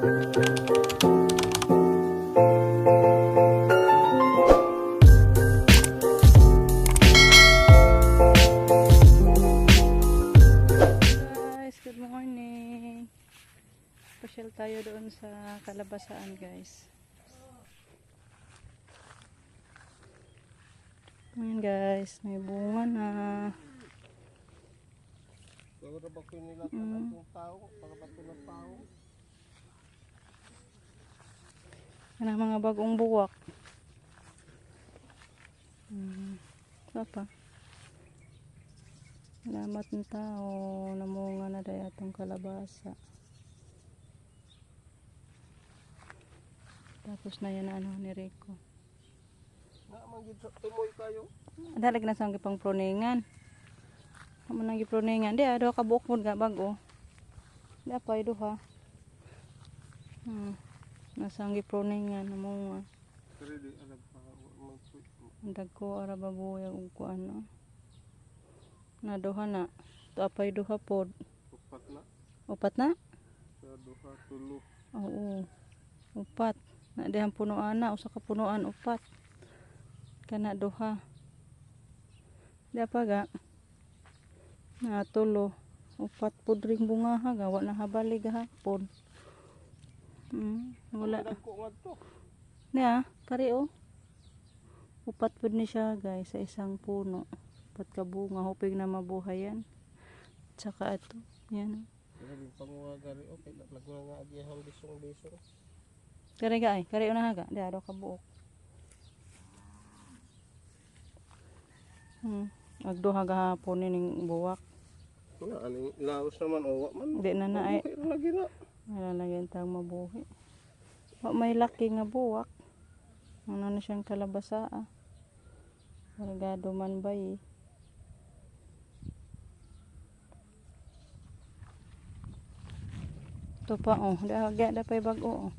Good morning. Pasyal tayo doon sa kalabasaan, guys. Ayan, guys, may bunga na. Yan ang mga bagong buwak. Apa? Salamat ng tao, namunga na dahil atong kalabasa. Tapos na yan ano ni Rico. Dalag na sa pang proningan. Amo nang giproningan. Di ado ka buok pod ga bago. Di pa ido ha. Nasang giproningan namunga. Dagko ara baboy ug kuan. Naduha na. Ito apay duha pod. Upat na. Upat na? Sa duha, tulo. Oo. Upat. Na dihang punuan na. Usa ka punuan upat. Kana duha. Di pa ga. Na tulo. Upat pod ring bunga ha. Gawa na habali gahapon. Wala. Niya. Kari o. Upat pod ni siya guys. Sa isang puno. Upat ka bunga. Hoping na mabuhay yan. Tsaka ito. Yan. Sabi panguha gari okay lagu nga agihang bisong-bisong. Kari ga ay. Kari una haga. Di ado ka buok. Agduha gahapon ning buwak. Wala aning laos naman owa man. Di na na ay. Lagi na. Wala lagi tang mabuhi. Wa may laki nga buwak. Ano na siyang kalabasa ah. Margado man bay. Ito pa oh. Da pa'y bago oh.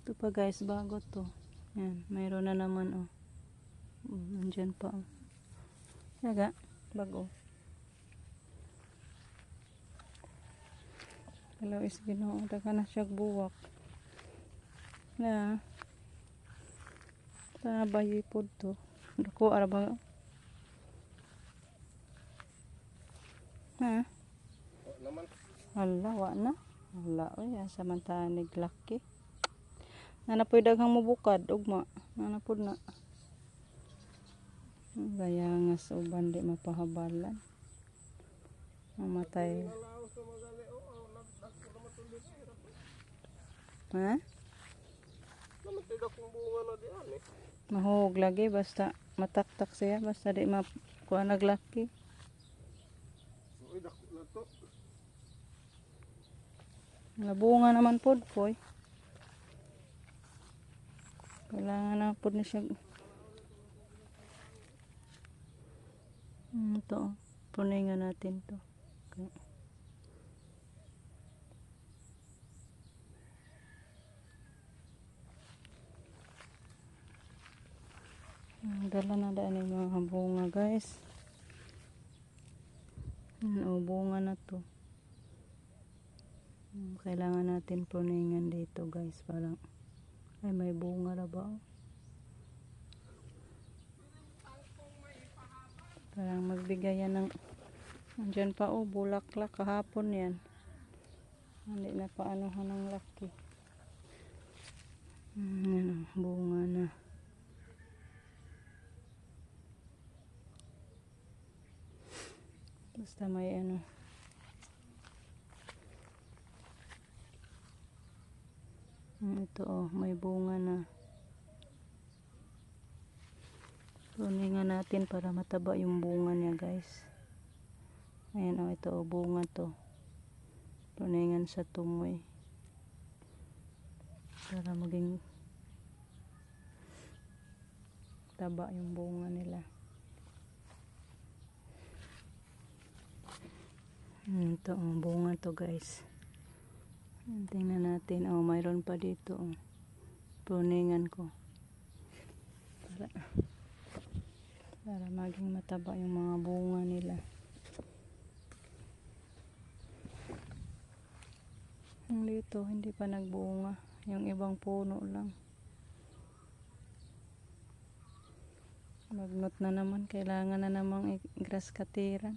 Ito pa guys, bago to. Yan, mayroon na naman oh. Nandyan pa oh. Yaga, bago. Hello is Ginoo, daga na siya buwak. Na. Tana bayi pod to. Dako ara ba? Ha? Naman. Hala, wa na. Hala, oy, asa man ta niglaki. Nanapoy daghang mubukad ugma. Nanapod na. Gaya nga sa uban di mapahabalan. Mamatay. Ha? Namatay akong bunga na diyan eh. Mahug lagi basta mataktak siya basta di makuha naglaki. Uy dako na to. Nabunga naman pod koy. Kailangan na pod na siya. Ito. Puningan natin to. Okay. Dala na daan yung mga bunga guys. O bunga na to. Kailangan natin puningan dito guys. Parang ay may bunga na ba? Parang magbigay yan ng andyan pa oh bulaklak kahapon yan. Hindi na paanuhan ng laki. Yan bunga na. Basta may ano. Ito oh, may bunga na. Tuningan natin para mataba yung bunga niya guys. Ayan oh, ito oh, bunga to. Tuningan sa tumoy. Para maging taba yung bunga nila. Ito oh, bunga to guys. Tingnan natin. Oh, mayroon pa dito oh. Tuningan ko. Para maging mataba yung mga bunga nila. Yung dito, hindi pa nagbunga. Yung ibang puno lang. Magnot na naman. Kailangan na namang i-grass cutteran.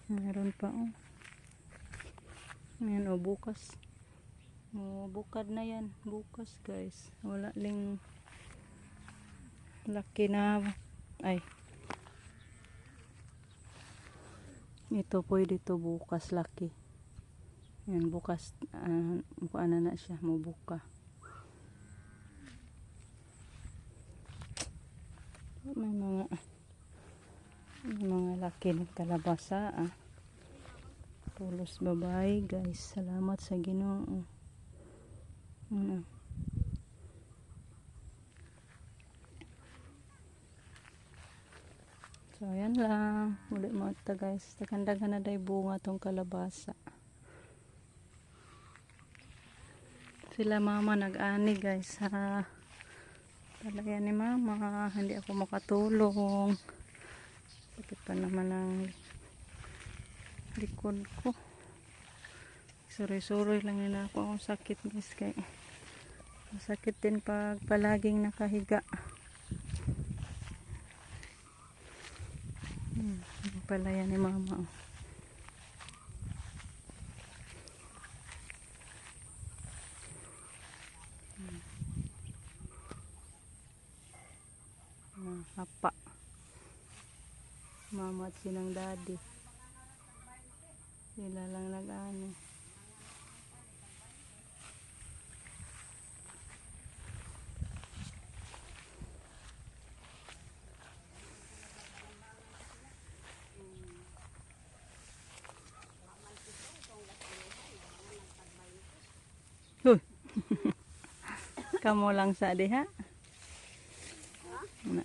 Meron pa oh. Ayan oh, bukas. Oh, bukad na yan. Bukas guys. Wala ling laki na. Ay. Ito pwede to bukas laki. Yan bukas. Ano na siya. Mabuka. May mga laki ng kalabasa ah. Tulos babae guys. Salamat sa Ginoo. So ayan lang. Ulit mo ito guys. Takandagan na day bunga tong kalabasa. Sila mama nag-ani guys ha. Talaga ni mama. Hindi ako makatulong. Sakit pa naman ang likod ko. Suroy-suroy lang nila ako ang sakit guys. Kaya masakit din pag palaging nakahiga. Palaya ni mama. Hapa. Mama at sinang daddy. Sila lang nag-ano. Uy. Kamu lang sa diha. Na.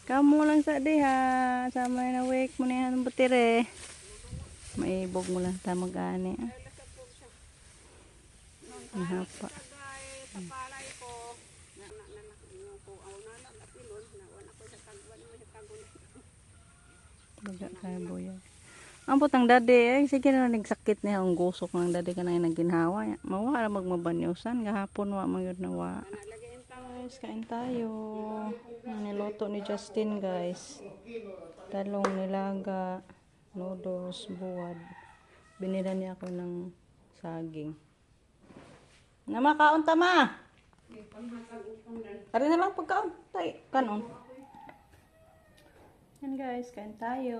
Kamu lang sa diha. Sama na wake mo na yan batire. Maibog mo lang ta mag-ani. Hapa. Baga kaya boya. Ang putang dade ay sige na nagsakit niya ang gusok ng dade kanay naginhawa. Mawa ra magmabanyusan gahapon wa magyud na wa. Guys, kain tayo. Niluto ni Justin guys. Talong nilaga, noodles, buwad. Binila niya ako ng saging. Namakaon tama. Ari na lang pagkaon. Tay, kanon. Yan guys, kain tayo.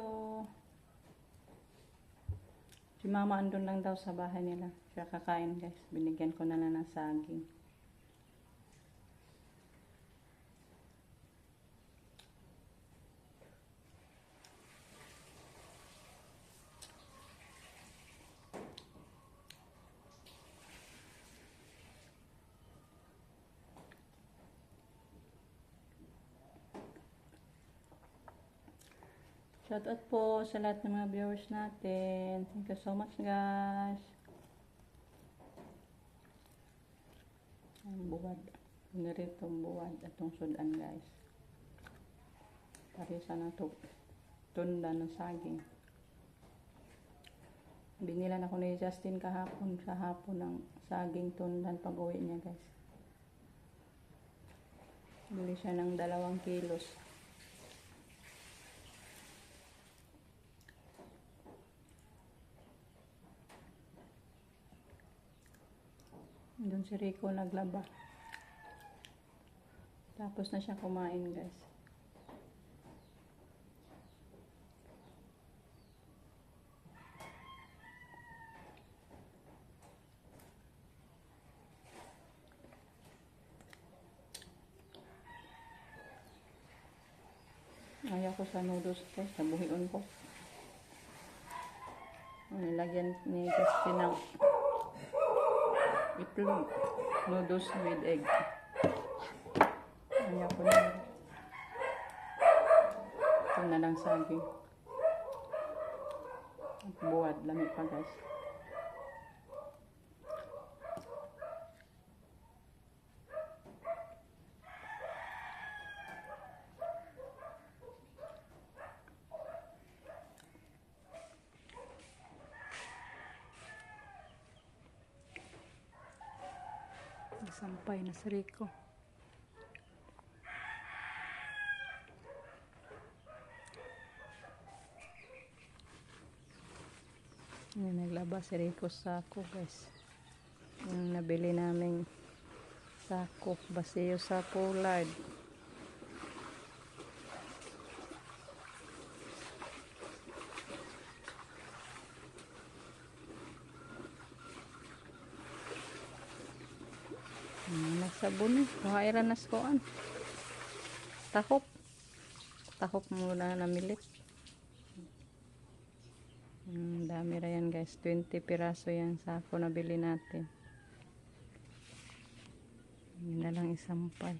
Si mama andun lang daw sa bahay nila. Siya kakain guys. Binigyan ko na lang ng saging. Shoutout po sa lahat ng mga viewers natin. Thank you so much guys. Ang buwad. Ganitong buwad atong sudan guys. Parisa na to. Tunda ng saging. Binilan ako ni Justin kahapon sa hapon ng saging tundan pag uwi niya guys. Bili siya ng 2 kilos. Doon si Rico naglaba. Tapos na siya kumain guys. Ayaw ko sa noodles guys. Nabuhion ko. Nilagyan ni Justin ng itlog. Noodles with egg. Ayaw ko na. Ito na lang saging. At buwad. Lamig pa guys. Sampay na si Rico. Yan, naglaba si Rico sako guys. Yung nabili naming sako, basiyo sa Pollard. Nagsabon eh. Kuhairan na skoan. Takop. Takop muna namilit. Dami ra yan guys. 20 piraso yan sako na bili natin. Yun na lang isampay.